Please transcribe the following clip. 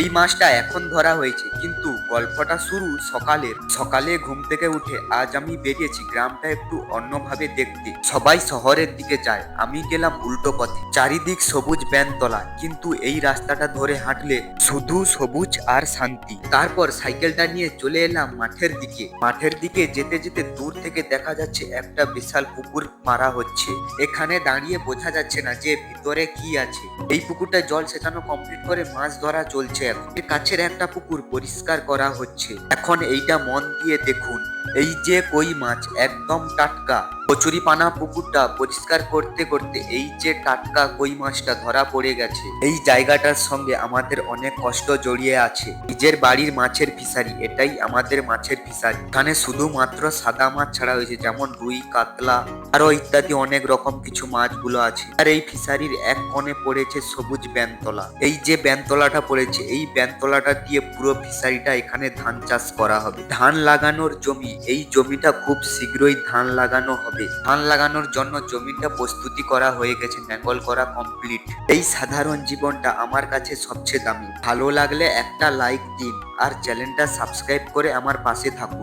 এই মাছটা এখন ধরা হয়েছে, কিন্তু গল্পটা শুরু সকালের। সকালে ঘুম থেকে উঠে আজ আমি বেরিয়েছি গ্রামটা একটু অন্যভাবে দেখতে। সবাই শহরের দিকে যায়, আমি গেলাম উল্টো পথে। চারিদিক সবুজ ব্যানতলা, কিন্তু এই রাস্তাটা ধরে হাঁটলে শুধু সবুজ আর শান্তি। তারপর সাইকেলটা নিয়ে চলে এলাম মাঠের দিকে। মাঠের দিকে যেতে যেতে দূর থেকে দেখা যাচ্ছে একটা বিশাল পুকুর মারা হচ্ছে। এখানে দাঁড়িয়ে বোঝা যাচ্ছে না যে ভিতরে কি আছে। এই পুকুরটা জল সেচানো কমপ্লিট করে মাছ ধরা চলছে। এখন এর কাছের একটা পুকুর পরিষ্কার করা হচ্ছে। এখন এইটা মন দিয়ে দেখুন, এই যে কই মাছ একদম টাটকা। কচুরিপানা পুকুরটা পরিষ্কার করতে করতে এই যে টাটকা কই মাছটা ধরা পড়ে গেছে। এই জায়গাটার সঙ্গে আমাদের অনেক কষ্ট জড়িয়ে আছে। নিজের বাড়ির মাছের ফিশারি, এটাই আমাদের মাছের ফিশারি। এখানে শুধুমাত্র সাদা মাছ ছাড়া হয়েছে, যেমন রুই, কাতলা আরো ইত্যাদি অনেক রকম কিছু মাছগুলো আছে। আর এই ফিশারির এক কোণে পড়েছে সবুজ ব্যানতলা। এই যে ব্যানতলাটা পড়েছে, এই ব্যানতলাটা দিয়ে পুরো ফিশারিটা এখানে ধান চাষ করা হবে। ধান লাগানোর জমি, এই জমিটা খুব শীঘ্রই ধান লাগানো হবে। ধান লাগানোর জন্য জমিটা প্রস্তুতি করা হয়ে গেছে, নাঙ্গল করা কমপ্লিট। এই সাধারণ জীবনটা আমার কাছে সবচেয়ে দামি। ভালো লাগলে একটা লাইক দিন আর চ্যানেলটা সাবস্ক্রাইব করে আমার পাশে থাকুন।